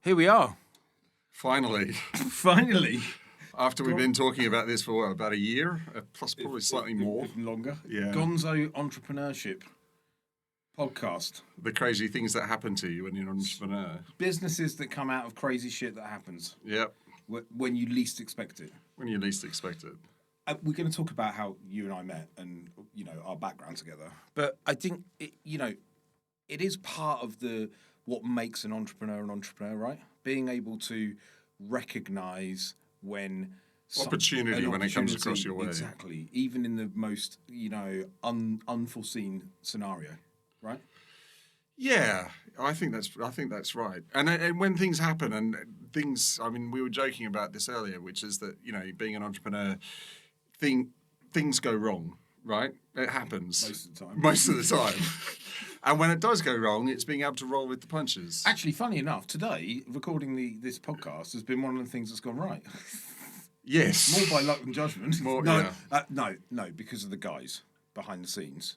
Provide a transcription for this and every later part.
Here we are. Finally. Finally. After we've been talking about this for about a year, plus probably slightly more. Even longer. Yeah. Gonzo Entrepreneurship Podcast. The crazy things that happen to you when you're an entrepreneur. Businesses that come out of crazy shit that happens Yep. when you least expect it. When you least expect it. We're going to talk about how you and I met and, our background together. But I think, it is part of what makes an entrepreneur, right? Being able to recognise when... Opportunity when it comes across your way. Exactly. Even in the most, unforeseen scenario, right? Yeah, I think that's right. And when things happen and things, we were joking about this earlier, which is that, being an entrepreneur, things go wrong, right? It happens. Most of the time. And when it does go wrong, it's being able to roll with the punches. Actually, funny enough, today, recording this podcast has been one of the things that's gone right. Yes. More by luck than judgment. No, because of the guys behind the scenes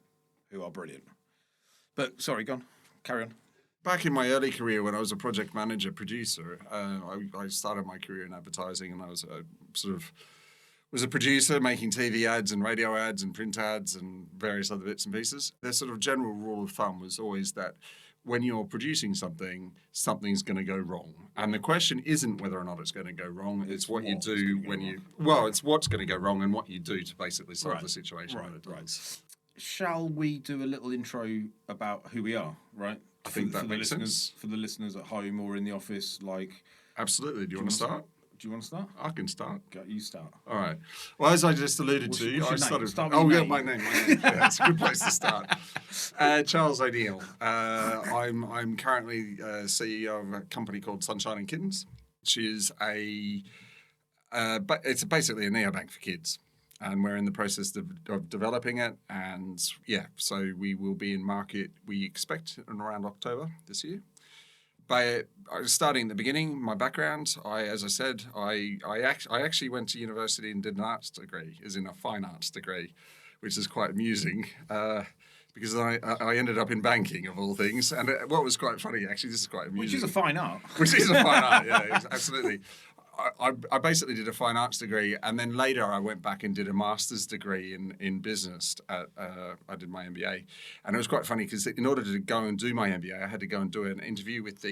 who are brilliant. But, sorry, go on. Carry on. Back in my early career when I was a project manager, producer, I started my career in advertising and I was a producer making TV ads and radio ads and print ads and various other bits and pieces. The sort of general rule of thumb was always that when you're producing something, something's going to go wrong. And the question isn't whether or not it's going to go wrong, it's what you do when you... Well, it's what's going to go wrong and what you do to basically solve the situation when it does. Shall we do a little intro about who we are, right? I think that makes sense. For the listeners at home or in the office, Absolutely. Do you want to start? Do you want to start? I can start. Go, you start. All right. Well, as I just alluded to, I started... my name. Yeah, it's a good place to start. Charles O'Neill. I'm currently CEO of a company called Sunshine and Kittens, which is it's basically a neobank for kids. And we're in the process of developing it. And yeah, so we will be in market, we expect, in around October this year. By starting at the beginning, my background, as I said, I actually went to university and did an arts degree, as in a fine arts degree, which is quite amusing because I ended up in banking, of all things. And what was quite funny, actually, this is quite amusing. Which is a fine art. Which is a fine art, yeah, absolutely. I basically did a fine arts degree, and then later I went back and did a master's degree in business. I did my MBA, and it was quite funny because in order to go and do my MBA, I had to go and do an interview with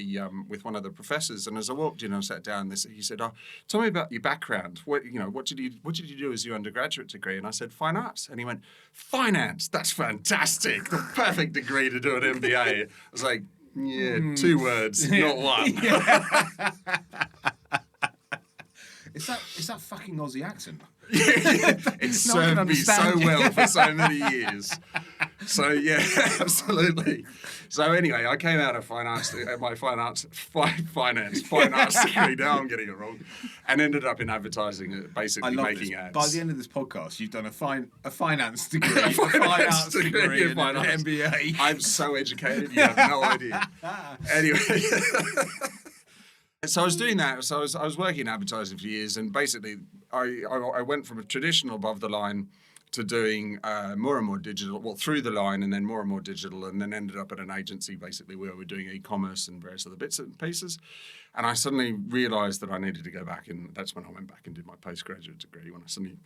with one of the professors. And as I walked in and sat down, he said, "Oh, tell me about your background. What did you do as your undergraduate degree?" And I said, "Fine arts." And he went, "Finance? That's fantastic! The perfect degree to do an MBA." I was like, "Yeah, 2 words, not one." Is that fucking Aussie accent? It served me so well for so many years. So yeah, absolutely. So anyway, I came out of finance degree. Now I'm getting it wrong, and ended up in advertising, basically making ads. By the end of this podcast, you've done a finance degree, a fine arts degree, and an MBA. I'm so educated, you have no idea. Anyway. So I was doing that. So I was working in advertising for years, and basically I went from a traditional above the line to doing more and more digital, well, through the line, and then more and more digital, and then ended up at an agency basically where we're doing e-commerce and various other bits and pieces. And I suddenly realised that I needed to go back, and that's when I went back and did my postgraduate degree, when I suddenly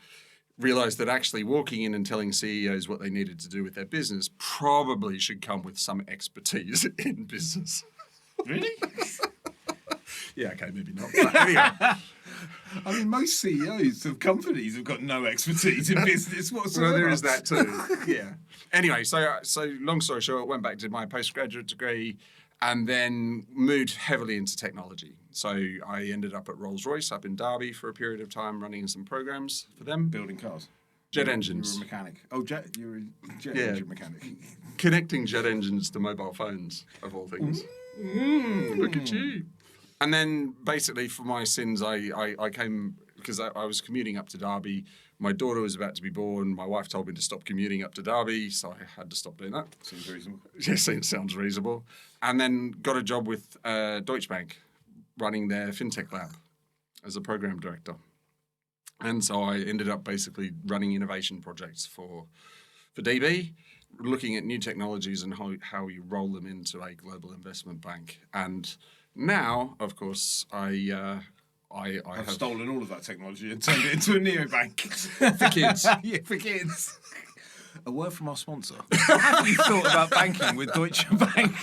realised that actually walking in and telling CEOs what they needed to do with their business probably should come with some expertise in business. Really? Yeah, okay, maybe not. But anyway. Most CEOs of companies have got no expertise in business whatsoever. Well, there is that too, yeah. Anyway, so long story short, went back, did my postgraduate degree, and then moved heavily into technology. So I ended up at Rolls-Royce up in Derby for a period of time, running some programs for them. Building cars? Jet engines. You were a mechanic. Oh, you're a jet engine mechanic. Connecting jet engines to mobile phones, of all things. Look at you. And then basically for my sins, I came, because I was commuting up to Derby. My daughter was about to be born. My wife told me to stop commuting up to Derby, so I had to stop doing that. Seems reasonable. Yes, it sounds reasonable. And then got a job with Deutsche Bank, running their fintech lab as a program director. And so I ended up basically running innovation projects for DB, looking at new technologies and how you roll them into a global investment bank. And Now, of course, I I've have stolen all of that technology and turned it into a neobank. for kids. Yeah, for kids. A word from our sponsor. Have you thought about banking with Deutsche Bank?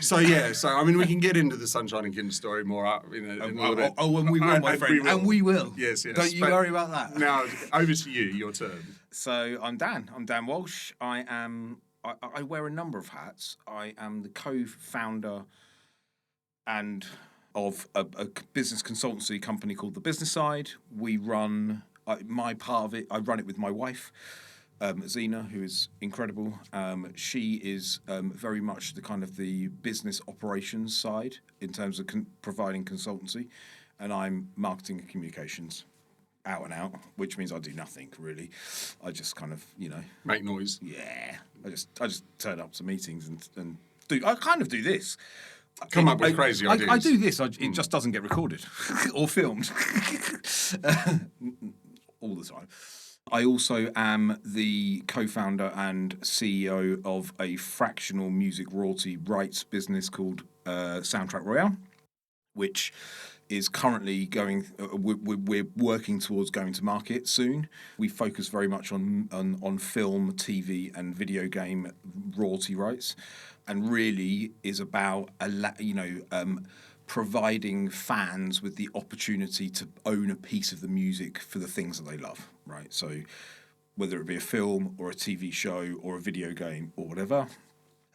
So I mean, we can get into the Sunshine and Kitten story more in a little bit. And we will, my friend. And we will. Yes. Don't you But worry about that. Now, over to you. Your turn. So I'm Dan. I'm Dan Walsh. I wear a number of hats. I am the co-founder and of a business consultancy company called The Business Side. We run my part of it. I run it with my wife, Zena, who is incredible. She is very much the kind of the business operations side in terms of providing consultancy, and I'm marketing and communications. Out and out, which means I do nothing really. I just kind of, Make noise. yeah. I just turn up to meetings and do. I kind of do this. Come up with crazy ideas. I do this. It just doesn't get recorded or filmed all the time. I also am the co-founder and CEO of a fractional music royalty rights business called Soundtrack Royale, which is currently going. We're working towards going to market soon. We focus very much on film, TV, and video game royalty rights, and really is about providing fans with the opportunity to own a piece of the music for the things that they love. Right, so whether it be a film or a TV show or a video game or whatever.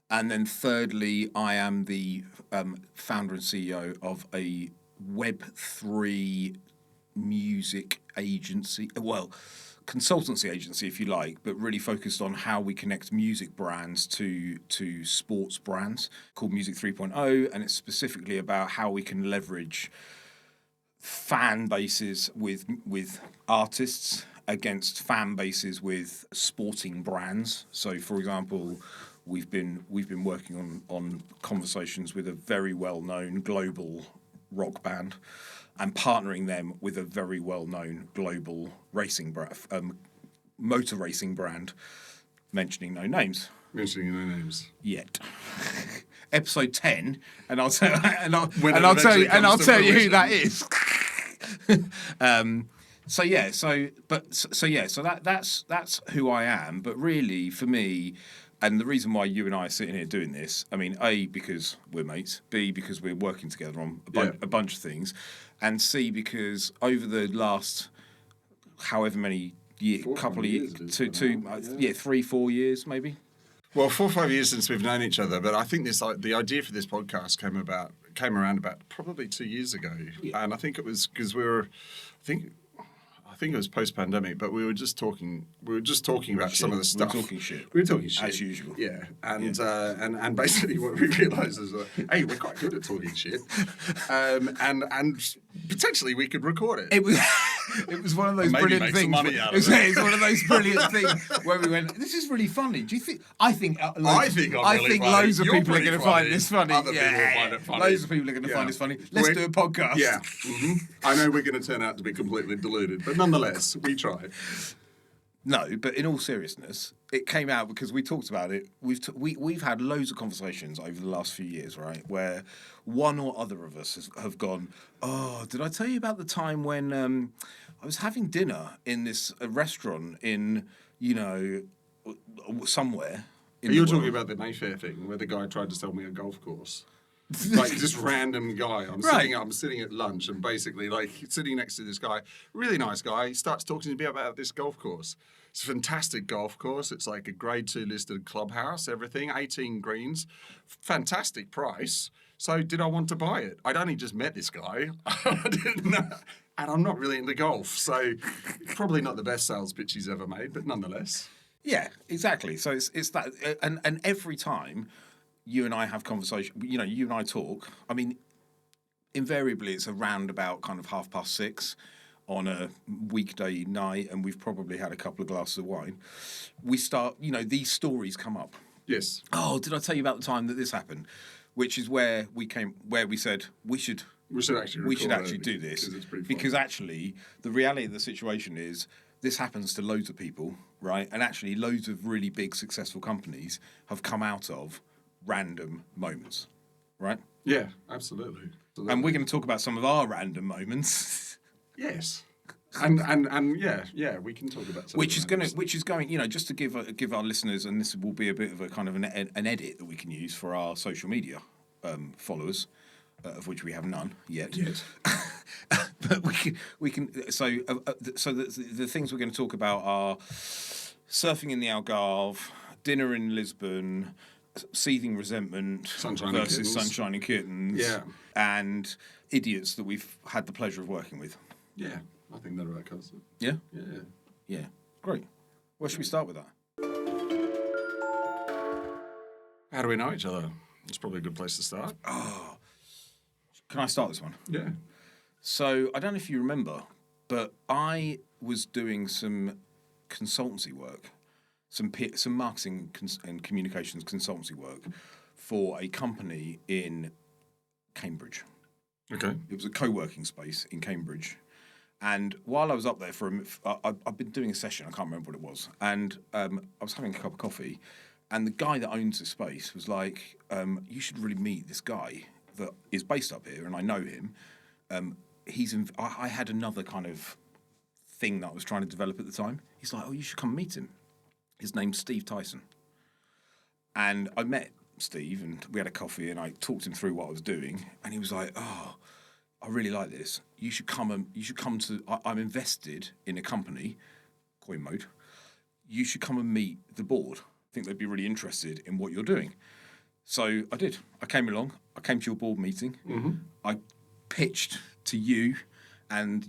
And then thirdly, I am the founder and CEO of a Web3 music agency, consultancy agency, if you like, but really focused on how we connect music brands to sports brands, called Music 3.0, and it's specifically about how we can leverage fan bases with artists against fan bases with sporting brands. So, for example, we've been working on conversations with a very well-known global rock band and partnering them with a very well-known global racing motor racing brand, mentioning no names yet. Episode 10, and I'll tell you who that is. So that's who I am. But really, for me, and the reason why you and I are sitting here doing this, I mean, A, because we're mates, B, because we're working together on a bunch of things, and C, because over the last however many years, 3, 4 years maybe. Well, 4 or 5 years since we've known each other, but I think the idea for this podcast came around about probably 2 years ago, and I think it was because I think it was post-pandemic, but we were just talking about some of the stuff. We were talking shit as usual. Yeah, and basically what we realised is that hey, we're quite good at talking shit, and potentially we could record it. It was one of those brilliant things. It's one of those brilliant things where we went, "This is really funny." Do you think? I think loads of people are going to find this funny. Other people will find it funny. Loads of people are going to find this funny. Let's do a podcast. Yeah, I know we're going to turn out to be completely deluded, but nonetheless, we tried. No, but in all seriousness, it came out because we talked about it. We've had loads of conversations over the last few years, right, where one or other of us have gone, "Oh, did I tell you about the time when I was having dinner in this restaurant in somewhere?" You're talking about the Mayfair thing where the guy tried to sell me a golf course. Like this random guy. I'm sitting at lunch and basically like sitting next to this guy, really nice guy. He starts talking to me about this golf course. It's a fantastic golf course. It's like a grade 2 listed clubhouse, everything, 18 greens, fantastic price. So did I want to buy it? I'd only just met this guy. I didn't know. And I'm not really into golf. So probably not the best sales pitch he's ever made, but nonetheless. Yeah, exactly. So it's that, and every time you and I have conversation, you and I talk, I mean, invariably it's around about kind of 6:30 on a weekday night, and we've probably had a couple of glasses of wine. We start, these stories come up. Yes. Oh, did I tell you about the time that this happened? Which is where we said we should actually do this because actually the reality of the situation is this happens to loads of people, right? And actually loads of really big successful companies have come out of random moments, right? Yeah, absolutely. And we're going to talk about some of our random moments. Yes. And yeah, we can talk about some Which of is the going randoms. to, which is going, just to give our listeners, and this will be a bit of a kind of an edit that we can use for our social media followers, of which we have none yet. Yes. But we can. So the things we're going to talk about are surfing in the Algarve, dinner in Lisbon, seething resentment Sunshine and versus Kittens. sunshine and kittens, Yeah. and idiots that we've had the pleasure of working with. Yeah, I think that about covers it. Yeah. Yeah. Yeah, great. Where should we start with that? How do we know each other? It's probably a good place to start. Can I start this one? Yeah. So I don't know if you remember, but I was doing some consultancy work, some marketing and communications consultancy work for a company in Cambridge. Okay. It was a co-working space in Cambridge. And while I was up there I've been doing a session, I can't remember what it was, and I was having a cup of coffee, and the guy that owns the space was like, you should really meet this guy that is based up here, and I know him. I had another kind of thing that I was trying to develop at the time. He's like, oh, you should come meet him. His name's Steve Tyson. And I met Steve, and we had a coffee, and I talked him through what I was doing, and he was like, oh, I really like this. You should come to. I'm invested in a company, Coin Mode. You should come and meet the board. I think they'd be really interested in what you're doing. So I did. I came along. I came to your board meeting. Mm-hmm. I pitched to you and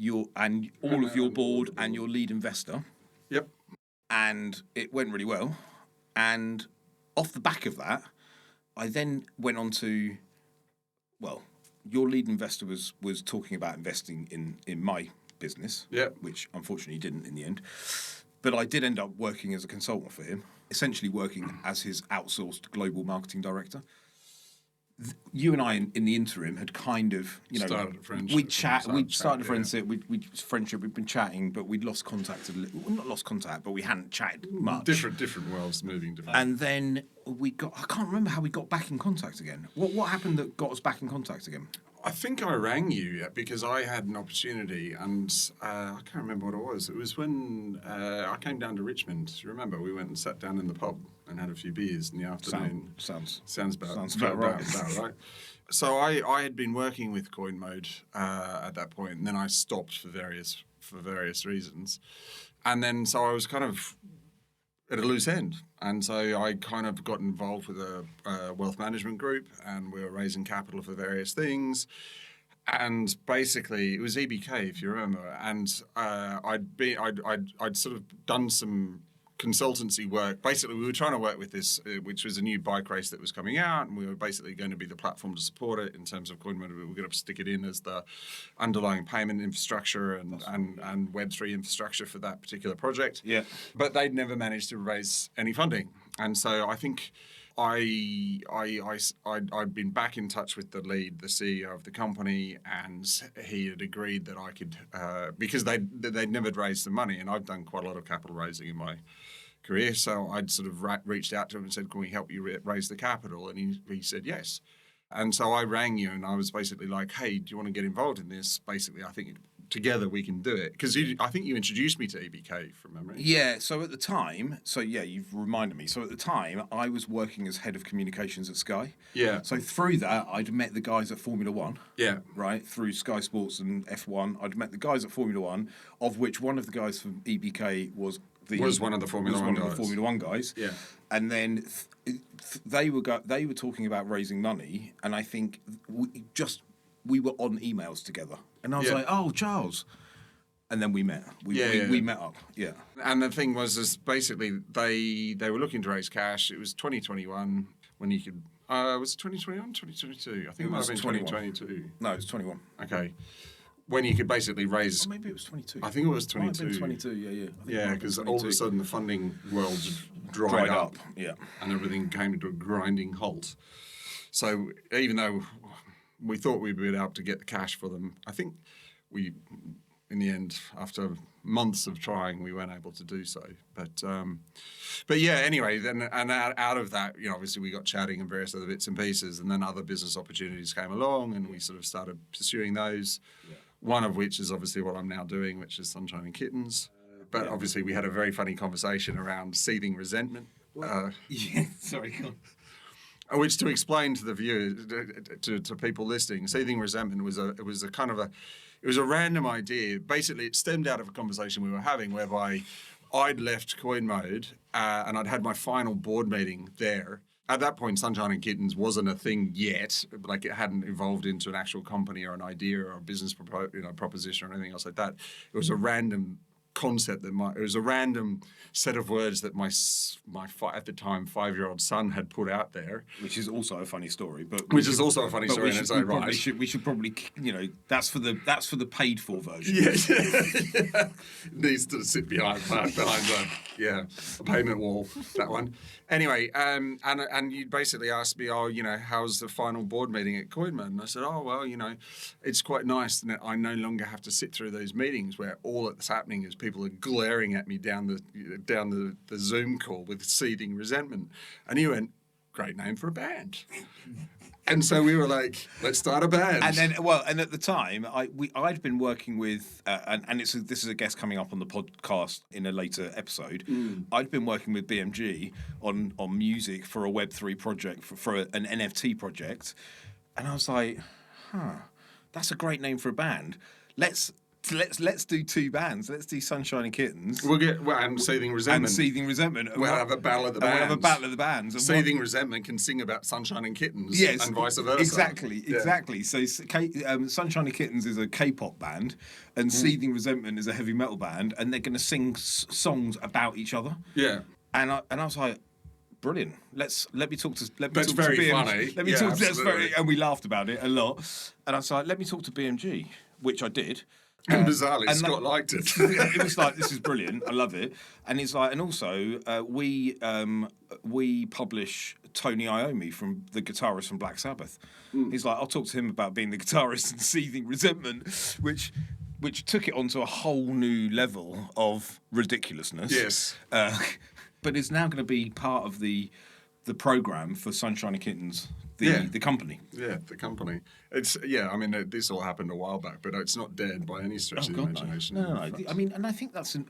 all of your board and your lead investor, Yep. and it went really well. And off the back of that, I then went on to, well, your lead investor was talking about investing in my business, Yep. which unfortunately he didn't in the end. But I did end up working as a consultant for him, essentially working as his outsourced global marketing director. You and I, in the interim, had kind of, Started a friendship. We'd started a Yeah. friendship. We'd been chatting, but we'd lost contact a little. Well, not lost contact, but we hadn't chatted much. Different worlds moving different. And then I can't remember how we got back in contact again. What happened that got us back in contact again? I think I rang you because I had an opportunity, and I can't remember what it was. It was when I came down to Richmond. You remember, we went and sat down in the pub and had a few beers in the afternoon. Sounds about right. About right. So I had been working with Coin Mode at that point, and then I stopped for various reasons, and then so I was kind of at a loose end. And so I kind of got involved with a wealth management group, and we were raising capital for various things. And basically, it was EBK, if you remember. And I'd sort of done some consultancy work. Basically, we were trying to work with this, which was a new bike race that was coming out, and we were basically going to be the platform to support it in terms of CoinMode. We were going to stick it in as the underlying payment infrastructure and Web3 infrastructure for that particular project. Yeah. But they'd never managed to raise any funding. And so I think I'd been back in touch with the CEO of the company, and he had agreed that I could, because they'd never raised the money, and I've done quite a lot of capital raising in my career, so I'd sort of reached out to him and said, can we help you raise the capital? And he said yes. And so I rang you, and I was basically like, hey, do you want to get involved in this? Basically, I think together we can do it. Because I think you introduced me to EBK from memory. Yeah, so at the time, you've reminded me. So at the time, I was working as head of communications at Sky. Yeah. So through that, I'd met the guys at Formula One. Yeah. Right, through Sky Sports and F1. I'd met the guys at Formula One, of which one of the guys from EBK was one of the Formula One guys. Yeah. And then they were talking about raising money, and I think we were on emails together. And I was like, oh, Charles. And then we met. We met up. Yeah. And the thing was basically they were looking to raise cash. It was 2021 when you could. Was it 2021, 2022? I think it might have been 2022. No, it was 21. Okay. When you could basically raise. Or maybe it was 22. I think it was 22. It might have been 22, yeah. Yeah, because all of a sudden the funding world dried up. Yeah. And everything came to a grinding halt. So even though we thought we'd be able to get the cash for them, I think we, in the end, after months of trying, we weren't able to do so. But yeah, anyway, then and out of that, obviously we got chatting and various other bits and pieces, and then other business opportunities came along, and we sort of started pursuing those. Yeah. One of which is obviously what I'm now doing, which is Sunshine and Kittens. But obviously we had a very funny conversation around seething resentment. Sorry, go on. Which, to explain to the viewer, to people listening, seething resentment was a random idea. Basically, it stemmed out of a conversation we were having whereby I'd left Coin Mode and I'd had my final board meeting there. At that point, Sunshine and Kittens wasn't a thing yet. Like, it hadn't evolved into an actual company or an idea or a business proposition or anything else like that. It was a random concept it was a random set of words that my at the time 5-year-old son had put out there, which is also a funny story. In its own right. We should probably, that's for the paid for version. Yeah. Needs to sit behind the payment wall. That one. Anyway, and you basically asked me, how's the final board meeting at Coinman? And I said, it's quite nice that I no longer have to sit through those meetings where all that's happening is people are glaring at me down the Zoom call with seething resentment. And he went, great name for a band. And so we were like, let's start a band. And then, and at the time, I'd been working with, this is a guest coming up on the podcast in a later episode. I'd been working with BMG on music for a Web3 project, for an NFT project. And I was like, that's a great name for a band. Let's do two bands. Let's do Sunshine and Kittens. And Seething Resentment. We'll have a battle of the bands. And Seething Resentment can sing about Sunshine and Kittens, and vice versa. Exactly. So Sunshine and Kittens is a K-pop band, and Seething Resentment is a heavy metal band, and they're going to sing songs about each other. Yeah. And I was like, brilliant. Let me talk to BMG. That's very funny. And we laughed about it a lot. And I was like, let me talk to BMG, which I did. And bizarrely, Scott liked it. It was like, this is brilliant. I love it. And he's like, and also we publish Tony Iommi, from the guitarist from Black Sabbath. He's like, I'll talk to him about being the guitarist in Seething Resentment, which took it onto a whole new level of ridiculousness. Yes. But it's now going to be part of the program for Sunshine and Kittens. The company. Yeah, the company. This all happened a while back, but it's not dead by any stretch of the imagination. No. I mean, and I think that's an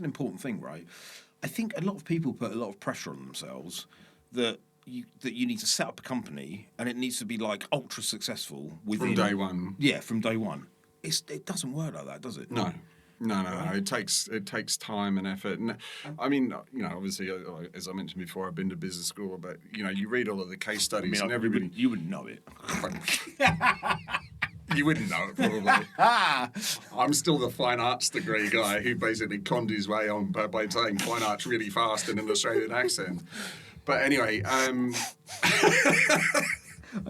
important thing, right? I think a lot of people put a lot of pressure on themselves that you need to set up a company and it needs to be like ultra successful within, from day one. Yeah, from day one. It doesn't work like that, does it? No. No. It takes time and effort, and I mean, obviously, as I mentioned before, I've been to business school, but you read all of the case studies, and everybody, you wouldn't know it. You wouldn't know it, probably. I'm still the fine arts degree guy who basically conned his way on by saying fine arts really fast in an Australian accent. But anyway, I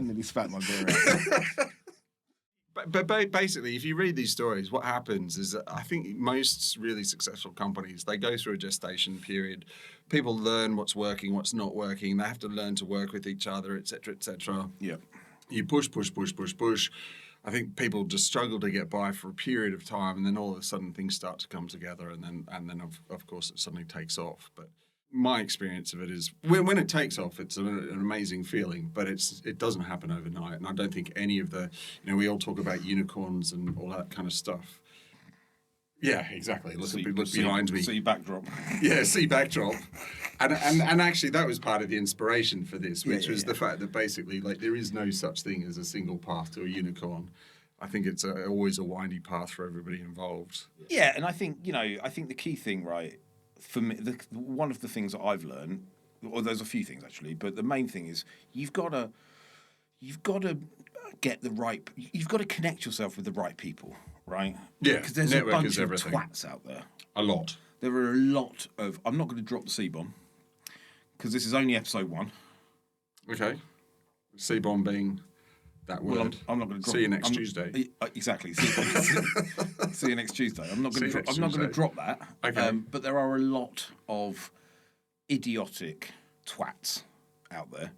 nearly spat my beer out. But basically, if you read these stories, what happens is that I think most really successful companies, they go through a gestation period. People learn what's working, what's not working. They have to learn to work with each other, et cetera, et cetera. Yeah. You push. I think people just struggle to get by for a period of time, and then all of a sudden things start to come together, and then of course it suddenly takes off. But my experience of it is when it takes off, it's an amazing feeling, but it doesn't happen overnight. And I don't think any of the, we all talk about unicorns and all that kind of stuff. Yeah, exactly. Look behind me. See backdrop. Yeah, see backdrop. And actually that was part of the inspiration for this, which was the fact that basically there is no such thing as a single path to a unicorn. I think it's always a windy path for everybody involved. Yeah, and I think the key thing, right, for me, one of the things that I've learned, or there's a few things actually, but the main thing is you've got to get the right. You've got to connect yourself with the right people, right? Yeah, because there's network a bunch is of everything. Twats out there. A lot. There are a lot of. I'm not going to drop the C-bomb because this is only episode 1. Okay, C-bomb being that word. Well, I'm not going to drop. See you next Tuesday. Exactly. See you next Tuesday. I'm not going to drop that. Okay. But there are a lot of idiotic twats out there,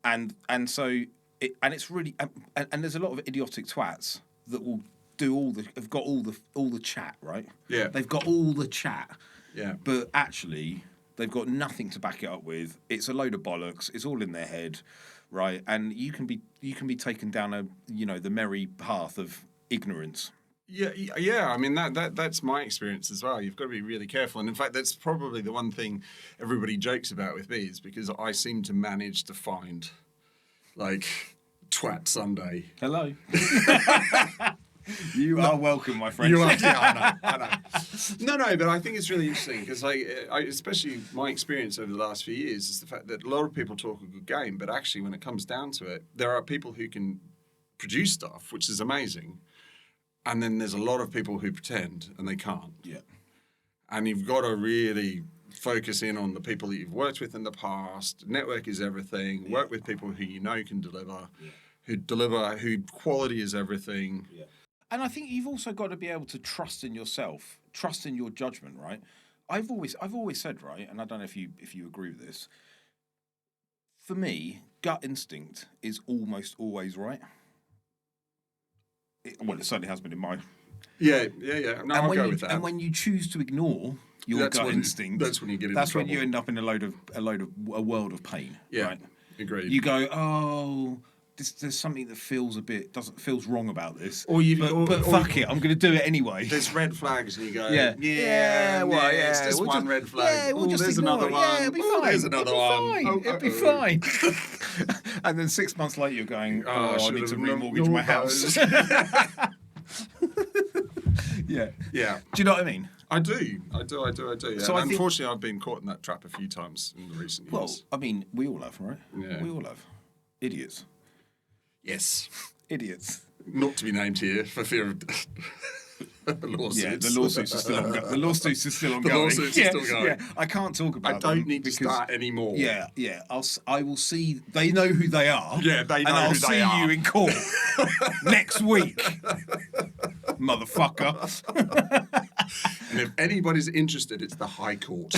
and so it's really and there's a lot of idiotic twats that will have got all the chat, right? Yeah. They've got all the chat. Yeah. But actually, they've got nothing to back it up with. It's a load of bollocks. It's all in their head, right? And you can be taken down the merry path of ignorance. Yeah. I mean that's my experience as well. You've got to be really careful, and in fact, that's probably the one thing everybody jokes about with me is because I seem to manage to find, like, Twat Sunday. Hello. You are welcome, my friend. You are, yeah, I know. No, but I think it's really interesting because I especially my experience over the last few years is the fact that a lot of people talk a good game, but actually when it comes down to it, there are people who can produce stuff, which is amazing, and then there's a lot of people who pretend and they can't. Yeah. And you've got to really focus in on the people that you've worked with in the past. Network is everything. Yeah. Work with people who you know can deliver, who quality is everything. Yeah. And I think you've also got to be able to trust in yourself, trust in your judgment, right? I've always said, right, and I don't know if you agree with this. For me, gut instinct is almost always right. It certainly has been in my. Yeah. No, I'll go with that. And when you choose to ignore your gut instinct, that's when you get into That's trouble. when you end up in a world of pain. Yeah, right? Agreed. You go, oh. There's something that feels wrong about this. But fuck it, I'm going to do it anyway. There's red flags, and you go, it's just one red flag. Yeah, we'll just there's ignore another it. one. Yeah, it'll be fine. There's another one. It'll be fine. And then 6 months later, you're going, I need to remortgage my house. Yeah. Do you know what I mean? I do. Yeah. So unfortunately, I've been caught in that trap a few times in the recent years. Well, I mean, we all have, right? Yeah. We all have. Idiots. Yes. Idiots. Not to be named here for fear of lawsuits. Yeah, the lawsuits are still ongoing. The lawsuits are still ongoing. The lawsuits are still going. Yeah, I can't talk about I don't need to start anymore. Yeah. I will see. They know who they are. Yeah, they know and I'll who they are. see you in court next week, motherfucker. And if anybody's interested, it's the High Court.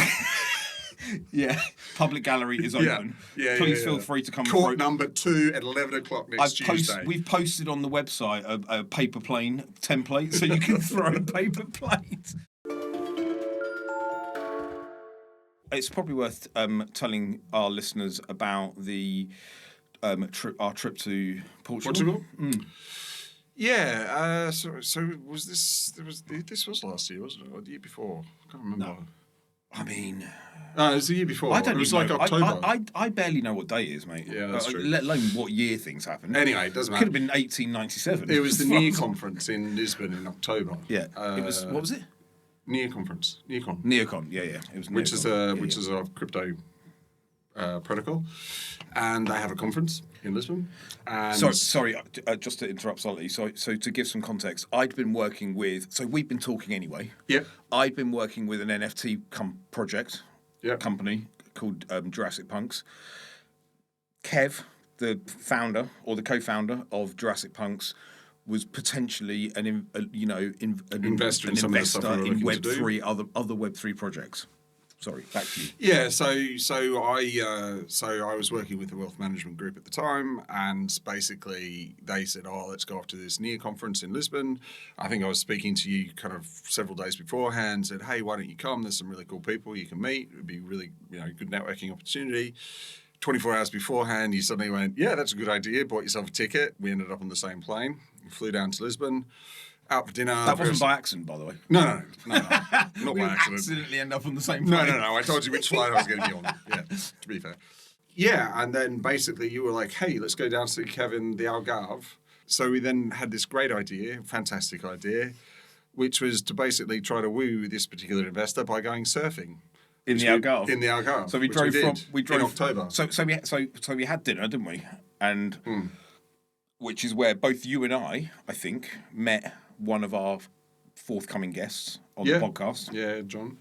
Yeah, public gallery is open. Yeah. Please feel free to come. Court number 2 at 11 o'clock next Tuesday. We've posted on the website a paper plane template, so you can throw a paper plate. It's probably worth telling our listeners about the our trip to Portugal. Mm. Yeah. So was this? This was last year, wasn't it? Or the year before? I can't remember. No. I mean, it was the year before. I don't. It was like October. I barely know what day it is, mate. Yeah, that's true. Let alone what year things happened. Anyway, it doesn't Could matter. have been 1897. It was the NEAR conference in Lisbon in October. Yeah. It was. What was it? NEAR conference. NEARCon. NEARCon. Yeah. It was. NEARCon. Which is a crypto protocol, and they have a conference in Lisbon. And Sorry, just to interrupt slightly. So to give some context, I'd been working with. So we've been talking anyway. Yep. I'd been working with an NFT project. Company called Jurassic Punks. Kev, the founder or the co-founder of Jurassic Punks, was potentially an investor in some of the stuff we were looking to do. Web3, other Web3 projects. Sorry, back to you. Yeah, so I was working with the wealth management group at the time, and basically they said, let's go off to this NEAR conference in Lisbon. I think I was speaking to you kind of several days beforehand, said, hey, why don't you come? There's some really cool people you can meet. It would be really, good networking opportunity. 24 hours beforehand, you suddenly went, yeah, that's a good idea, bought yourself a ticket. We ended up on the same plane. We flew down to Lisbon. Out for dinner. That wasn't by accident, by the way. No, not by accident. Accidentally end up on the same plane. No. I told you which flight I was going to be on. Yeah, to be fair. Yeah, and then basically you were like, hey, let's go down to Kevin the Algarve. So we then had this great idea, fantastic idea, which was to basically try to woo this particular investor by going surfing. In the Algarve. In the Algarve. So we drove in October. So we had dinner, didn't we? And which is where both you and I think, met one of our forthcoming guests on the podcast. Yeah, John.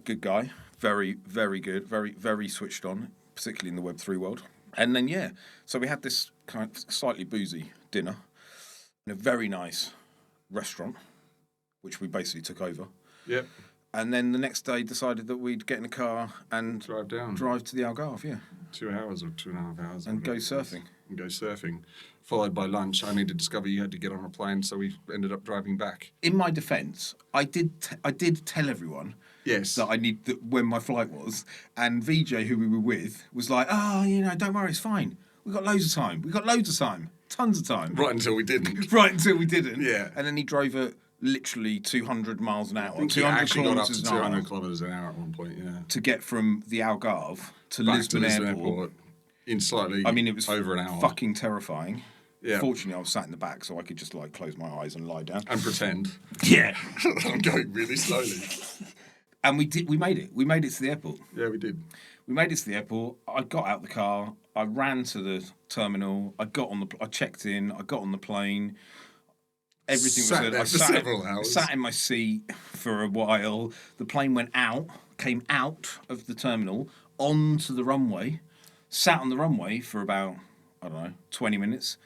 Good guy. Very, very good. Very, very switched on, particularly in the Web3 world. And then, so we had this kind of slightly boozy dinner in a very nice restaurant, which we basically took over. Yep. And then the next day decided that we'd get in a car and drive to the Algarve, 2 hours or 2.5 hours. and go surfing. and go surfing. Followed by lunch, only to discover you had to get on a plane, so we ended up driving back. In my defence, I did tell everyone Yes. that I need that when my flight was, and VJ, who we were with, was like, "Oh, don't worry, it's fine. We got loads of time. We got loads of time, tons of time." Right until we didn't. Right until we didn't. Yeah. And then he drove at literally 200 miles an hour. I think he 200 actually got up to kilometres an hour 200 kilometres an hour at one point, yeah. to get from the Algarve to Back Lisbon to Lisbon Airport. in slightly I mean, it was over an hour. fucking terrifying. Yeah. Fortunately, I was sat in the back, so I could just like close my eyes and lie down. And pretend. Yeah. I'm going really slowly. And we made it. We made it to the airport. Yeah, we did. We made it to the airport. I got out the car. I ran to the terminal. I checked in. I got on the plane. Everything Sat was there I for several hours. Sat in my seat for a while. The plane came out of the terminal onto the runway. Sat on the runway for about 20 minutes,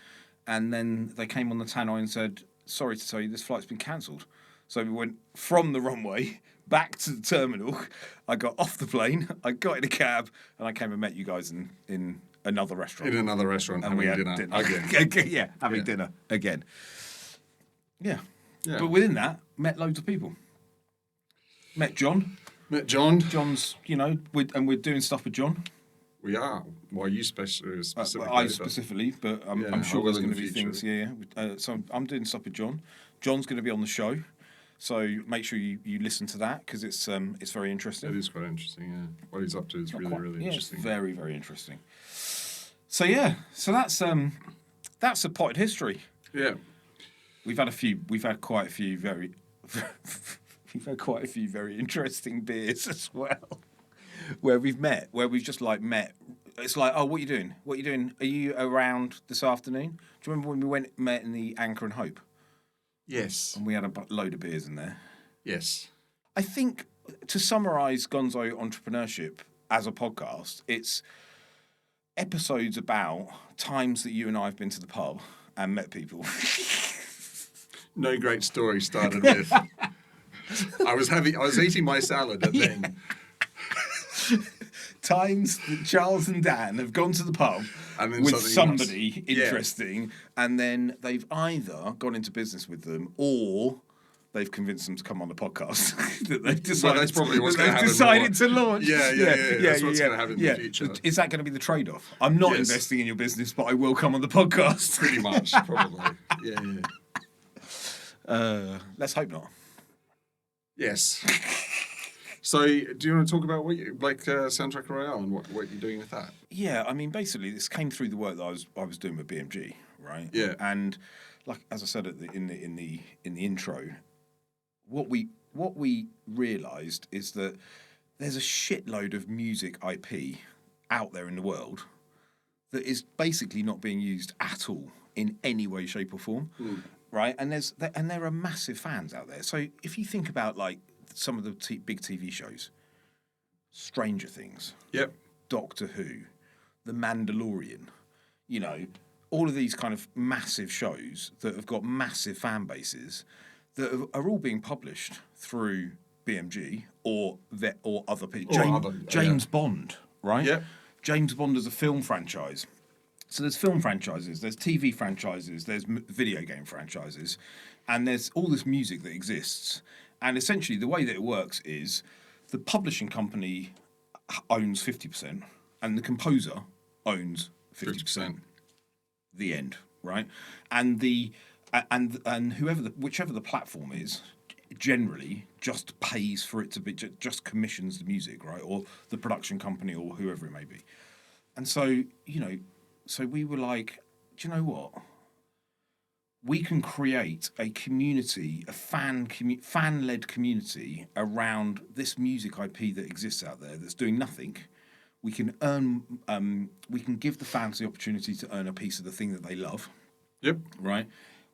and then they came on the tannoy and said, "Sorry to tell you, this flight's been cancelled." So we went from the runway back to the terminal. I got off the plane, I got in a cab, and I came and met you guys in another restaurant. In another restaurant, and we had dinner again. Having dinner again. Yeah. Yeah. But within that, met loads of people. Met John. Met John. John's, we're doing stuff with John. We are. Why you specifically? I specifically, but I'm sure there's going to be things. Yeah. So I'm doing stuff with John. John's going to be on the show, so make sure you listen to that because it's very interesting. It is quite interesting. Yeah, what he's up to is really interesting. It's very, very interesting. So that's a potted history. Yeah, We've had quite a few very interesting beers as well. Where we've just met. It's like, oh, what are you doing? What are you doing? Are you around this afternoon? Do you remember when we met in the Anchor and Hope? yes, And we had a load of beers in there. yes. I think to summarise Gonzo Entrepreneurship as a podcast, it's episodes about times that you and I have been to the pub and met people. No great story started with. I was eating my salad and then. Times that Charles and Dan have gone to the pub And then with something somebody interesting, and then they've either gone into business with them or they've convinced them to come on the podcast that they've decided. that's probably what's going to happen. Decided to launch. Yeah. That's what's going to happen in the future. Is that going to be the trade-off? I'm not Yes. investing in your business, but I will come on the podcast. Pretty much, probably. Yeah. Let's hope not. Yes. So, do you want to talk about what Soundtrack Royale and what you're doing with that? Yeah, I mean, basically, this came through the work that I was doing with BMG, right? Yeah. And like as I said in the intro, what we realised is that there's a shitload of music IP out there in the world that is basically not being used at all in any way, shape, or form, right? And there are massive fans out there. So if you think about like some of the big TV shows, Stranger Things, Yep. Doctor Who, The Mandalorian, all of these kind of massive shows that have got massive fan bases that are all being published through BMG or other people. James Bond, right? Yep. James Bond is a film franchise. So there's film franchises, there's TV franchises, there's video game franchises, and there's all this music that exists. And essentially, the way that it works is the publishing company owns 50%, and the composer owns 50%. The end, right? And whichever the platform is, generally just pays for it to be, just commissions the music, right, or the production company or whoever it may be. And so so we were like, do you know what? We can create a community, a fan-led community around this music IP that exists out there that's doing nothing. We can we can give the fans the opportunity to earn a piece of the thing that they love. Yep. Right.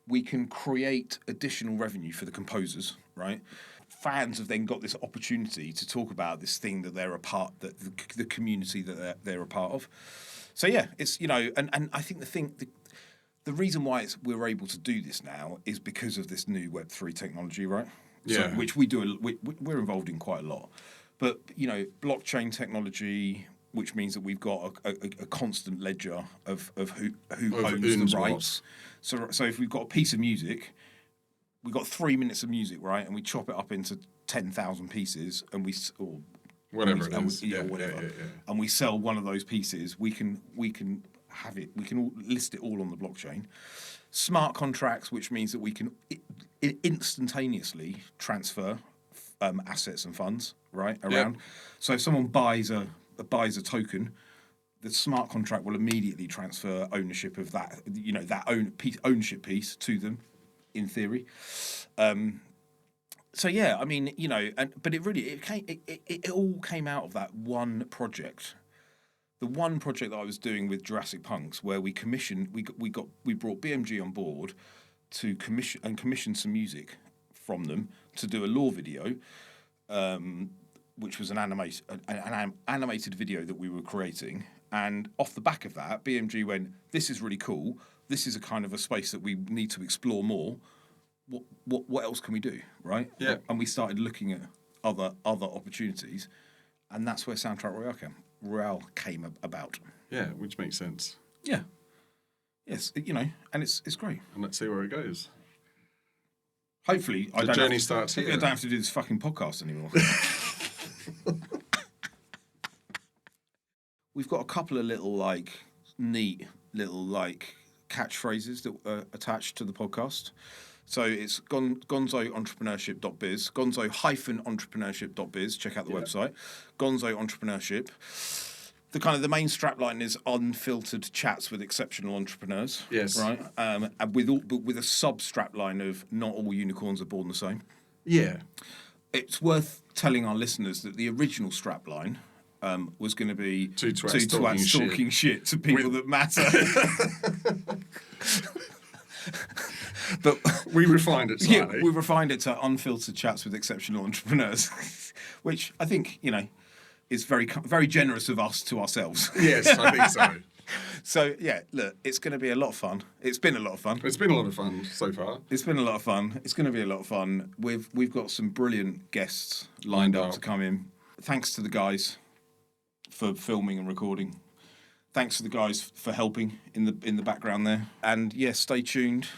We can create additional revenue for the composers. Right. Fans have then got this opportunity to talk about this thing that they're a part, that the community that they're a part of. So yeah, it's and I think the reason why we're able to do this now is because of this new Web3 technology, right? Yeah. So, which we do, we're involved in quite a lot. But blockchain technology, which means that we've got a constant ledger of who Of owns owns the what. rights. So if we've got a piece of music, we've got 3 minutes of music, right, and we chop it up into 10,000 pieces, and or Whatever and it is. yeah, whatever, and we sell one of those pieces, we can have it. We can list it all on the blockchain. Smart contracts, which means that we can instantaneously transfer assets and funds around. Yep. So if someone buys a token, the smart contract will immediately transfer ownership of that, ownership piece to them, in theory. So yeah, I mean, but it all came out of that one project. The one project that I was doing with Jurassic Punks, where we brought BMG on board to commission some music from them to do a lore video, which was an animated video that we were creating. And off the back of that, BMG went, "This is really cool. This is a kind of a space that we need to explore more. What else can we do?" Right? Yeah. And we started looking at other opportunities, and that's where Soundtrack Royale came about. Yeah, which makes sense. Yeah. Yes, and it's great. And let's see where it goes. Hopefully, The journey starts I here. don't have to do this fucking podcast anymore. We've got a couple of little neat little catchphrases that are attached to the podcast. So it's gonzoentrpreneurship.biz, gonzo-entrepreneurship.biz. Check out the website. Gonzo Entrepreneurship. The main strapline is unfiltered chats with exceptional entrepreneurs. Yes. Right. And with a sub strapline of not all unicorns are born the same. Yeah. It's worth telling our listeners that the original strapline was going to be Two twats talking shit to people that matter. But we refined it slightly. Yeah, we refined it to unfiltered chats with exceptional entrepreneurs, which I think is very very generous of us to ourselves. Yes, I think so. So yeah, look, it's going to be a lot of fun. It's been a lot of fun. It's been a lot of fun so far. It's been a lot of fun. It's going to be a lot of fun. We've got some brilliant guests lined up to come in. Thanks to the guys for filming and recording. Thanks to the guys for helping in the background there. And yes, stay tuned.